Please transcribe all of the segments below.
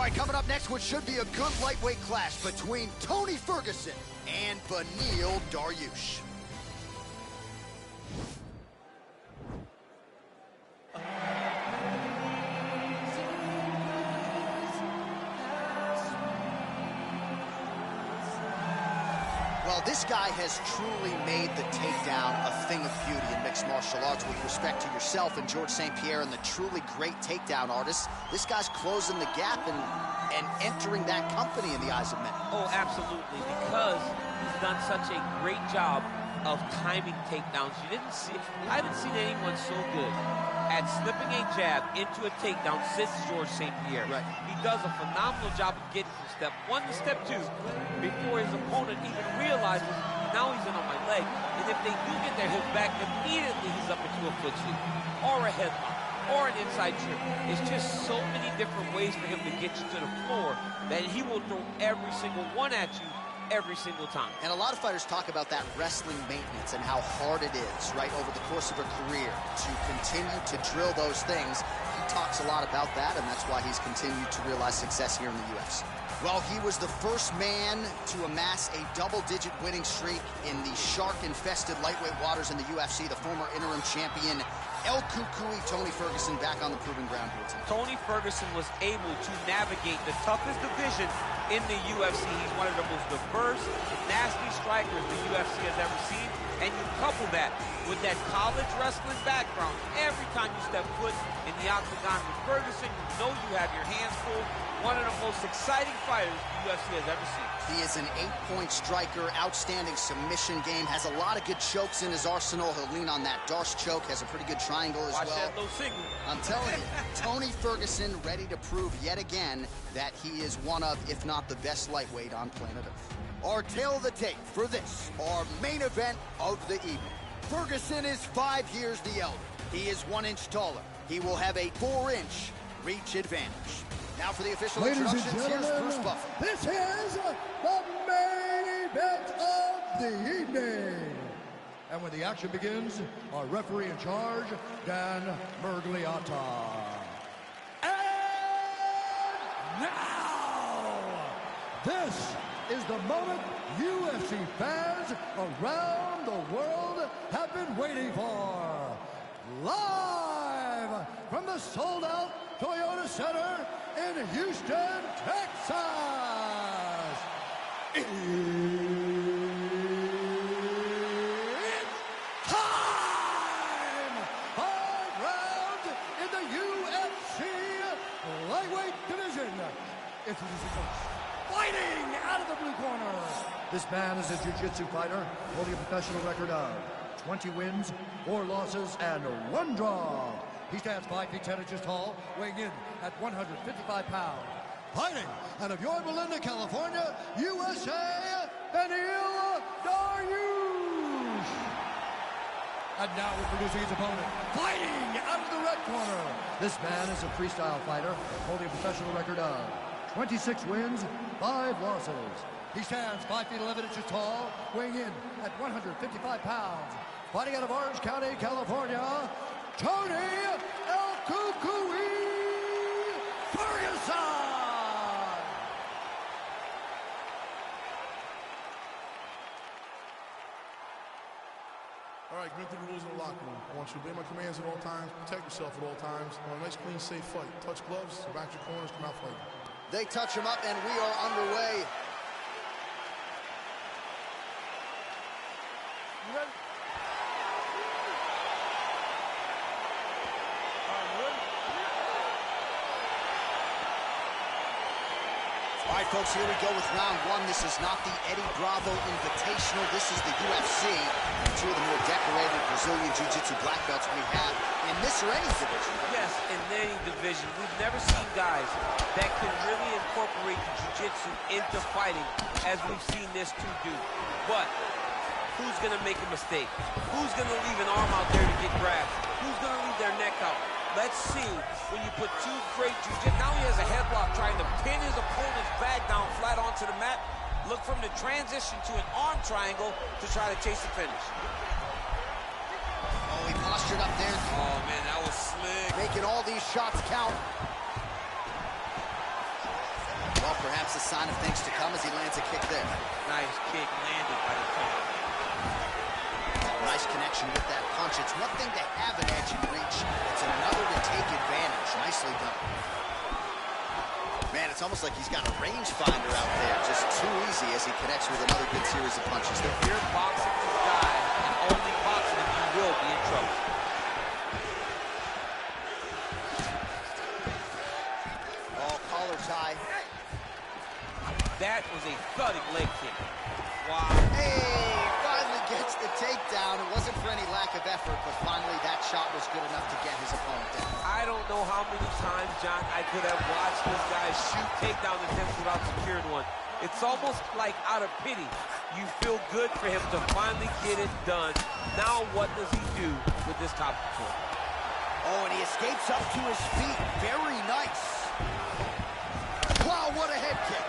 right, coming up next, what should be a good lightweight clash between Tony Ferguson and Beneil Dariush. Well, this guy has truly made the takedown a thing of beauty in mixed martial arts. With respect to yourself and George St. Pierre and the truly great takedown artists, this guy's closing the gap and entering that company in the eyes of many. Oh, absolutely, because he's done such a great job of timing takedowns. I haven't seen anyone so good at slipping a jab into a takedown since George St. Pierre. Right. He does a phenomenal job of getting from step 1 to step 2 before his opponent even realizes now he's in on my leg. And if they do get their hips back, immediately he's up into a foot sweep or a headlock or an inside trip. It's just so many different ways for him to get you to the floor that he will throw every single one at you every single time. And a lot of fighters talk about that wrestling maintenance and how hard it is, right, over the course of a career to continue to drill those things. He talks a lot about that, and that's why he's continued to realize success here in the UFC. Well, he was the first man to amass a double-digit winning streak in the shark-infested lightweight waters in the UFC, the former interim champion El Cucuy Tony Ferguson back on the proving ground here tonight. Tony Ferguson was able to navigate the toughest division in the UFC. He's one of the most diverse, nasty strikers the UFC has ever seen. And you couple that with that college wrestling background. Every time you step foot in the octagon with Ferguson, you know you have your hands full. One of the most exciting fighters the UFC has ever seen. He is an 8-point striker, outstanding submission game, has a lot of good chokes in his arsenal. He'll lean on that Darce choke, has a pretty good triangle as well. Watch that low single. I'm telling you, Tony Ferguson ready to prove yet again that he is one of, if not the best lightweight on planet Earth. Our tail of the tape for this, our main event of the evening. Ferguson is 5 years the elder. He is 1 inch taller. He will have a 4-inch reach advantage. Now for the official introductions, here's Bruce Buffer. This is the main event of the evening. And when the action begins, our referee in charge, Dan Mergliata. And now, this is the moment UFC fans around the world have been waiting for. Live from the sold-out Toyota Center in Houston, Texas. It's time! 5 rounds in the UFC lightweight division. Introducing first, fighting out of the blue corner. This man is a jiu-jitsu fighter holding a professional record of 20 wins, 4 losses, and 1 draw. He stands 5 feet 10 inches tall, weighing in at 155 pounds. Fighting out of Yorba Linda, California, USA, Beneil Dariush. And now introducing his opponent, fighting out of the red corner. This man is a freestyle fighter, holding a professional record of 26 wins, 5 losses. He stands 5 feet 11 inches tall, weighing in at 155 pounds. Fighting out of Orange County, California, Tony El Cucuy Ferguson! All right, going through the rules of the locker room. I want you to obey my commands at all times, protect yourself at all times. I want a nice, clean, safe fight. Touch gloves, back your corners, come out fighting. They touch him up, and we are underway. You ready? All right, folks, here we go with round 1. This is not the Eddie Bravo Invitational. This is the UFC. And 2 of the more decorated Brazilian Jiu-Jitsu black belts we have in this or any division. Yes, in any division. We've never seen guys that can really incorporate the Jiu-Jitsu into fighting as we've seen this 2 do. But who's going to make a mistake? Who's going to leave an arm out there to get grabbed? Who's going to leave their neck out? Let's see when you put 2 great jiu-jitsu. Now he has a headlock trying to pin his opponent's back down flat onto the mat. Look from the transition to an arm triangle to try to chase the finish. Oh, he postured up there. Oh, man, that was slick. Making all these shots count. sign of things to come as he lands a kick there. Nice kick landed by the champ. Nice connection with that punch. It's one thing to have an edge and reach. It's another to take advantage. Nicely done. Man, it's almost like he's got a rangefinder out there. Just too easy as he connects with another good series of punches there. If you're boxing this guy and only boxing him, you will be in trouble. Oh, collar tie. That was a thudding leg kick. Wow. Hey, finally gets the takedown. It wasn't for any lack of effort, but finally that shot was good enough to get his opponent down. I don't know how many times, John, I could have watched this guy shoot takedown attempts without securing one. It's almost like out of pity. You feel good for him to finally get it done. Now what does he do with this top control? Oh, and he escapes up to his feet. Very nice. Wow, what a head kick.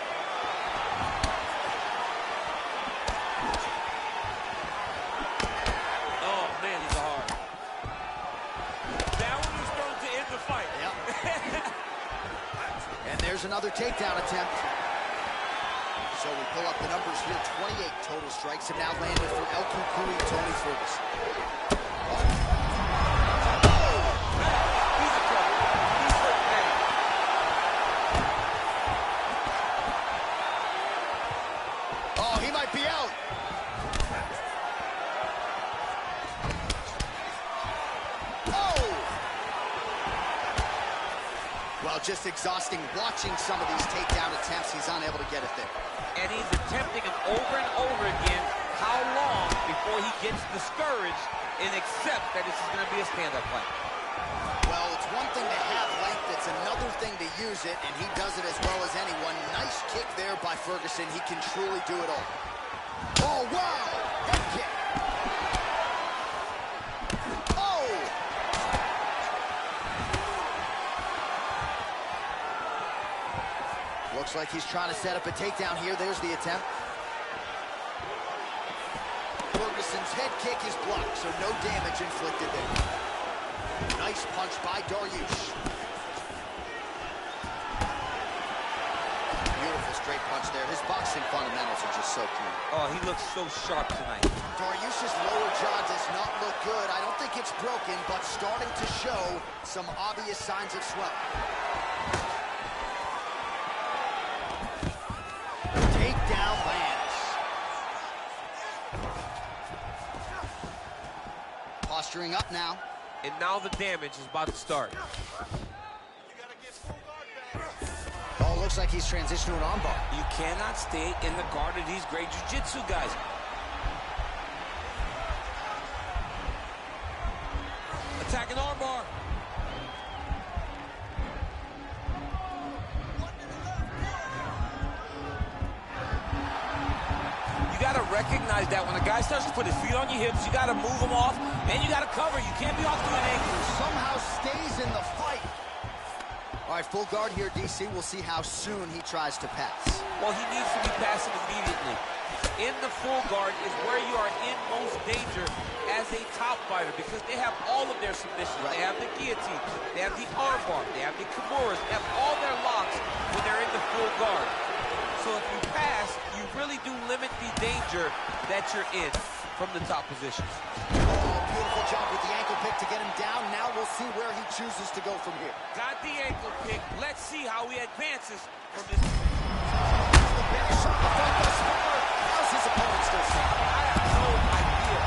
Oh, man, he's hard. That one was thrown to end the fight. Yep. And there's another takedown attempt. So we pull up the numbers here. 28 total strikes have now landed for El Cucuy, Tony Ferguson. He's in trouble. He's hurt bad. Oh, he might be out. Oh! Well, just exhausting watching some of these takedown attempts. He's unable to get it there. And he's attempting them over and over again. How long before he gets discouraged and accepts that this is going to be a stand-up fight? Well, it's one thing to have length. It's another thing to use it, and he does it as well as anyone. Nice kick there by Ferguson. He can truly do it all. Oh, wow! Head kick. Oh! Looks like he's trying to set up a takedown here. There's the attempt. Ferguson's head kick is blocked, so no damage inflicted there. Nice punch by Dariush. Beautiful straight punch there. His boxing fundamentals are just so clean. Oh, he looks so sharp tonight. Dariush's lower jaw does not look good. I don't think it's broken, but starting to show some obvious signs of swelling. Takedown lands. Posturing up now. And now the damage is about to start. Oh, looks like he's transitioned to an armbar. You cannot stay in the guard of these great jiu-jitsu guys. Attacking armbar. You got to recognize that when a guy starts to put his feet on your hips, you got to move him off, and you got to cover. You can't be off to an ankle. Somehow stays in the fight. All right, full guard here, DC. We'll see how soon he tries to pass. Well, he needs to be passing immediately. In the full guard is where you are in most danger as a top fighter because they have all of their submissions. Right. They have the guillotine, they have the armbar, they have the kimuras, they have all their locks when they're in the full guard. So if you pass, you really do limit the danger that you're in from the top positions. Oh, beautiful job with the ankle pick to get him down. Now we'll see where he chooses to go from here. Got the ankle pick. Let's see how he advances from this. The best shot the front thus far. How's his opponent still standing? I have no idea.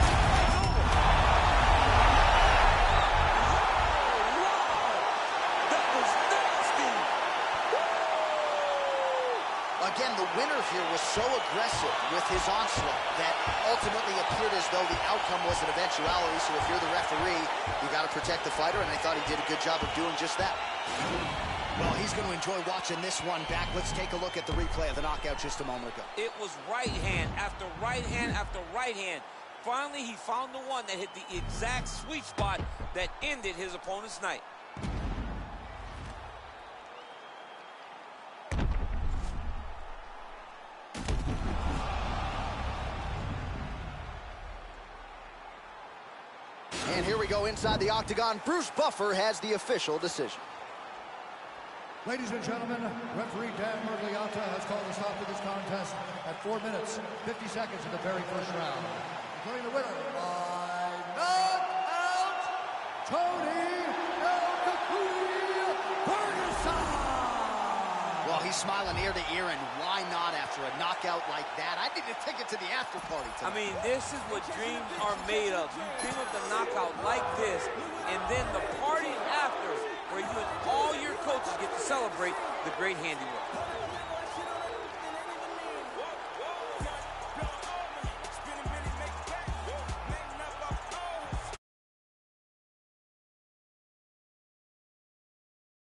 That was nasty. Again, the winner here was so aggressive with his onslaught that ultimately appeared as though the outcome was an eventuality. So if you're the referee, you got to protect the fighter, and I thought he did a good job of doing just that. Well, he's going to enjoy watching this one back. Let's take a look at the replay of the knockout just a moment ago. It was right hand after right hand after right hand. Finally, he found the one that hit the exact sweet spot that ended his opponent's night. And here we go inside the octagon. Bruce Buffer has the official decision. Ladies and gentlemen, referee Dan Mergliata has called a stop to this contest at 4 minutes, 50 seconds of the very first round. Declaring the winner by knockout, Tony Ferguson! Well, he's smiling ear to ear, and why not after a knockout like that? I need a ticket to the after party tonight. I mean, this is what dreams are made of. You dream of the knockout like this, and then the party after, where you and all your coaches get to celebrate the great handiwork.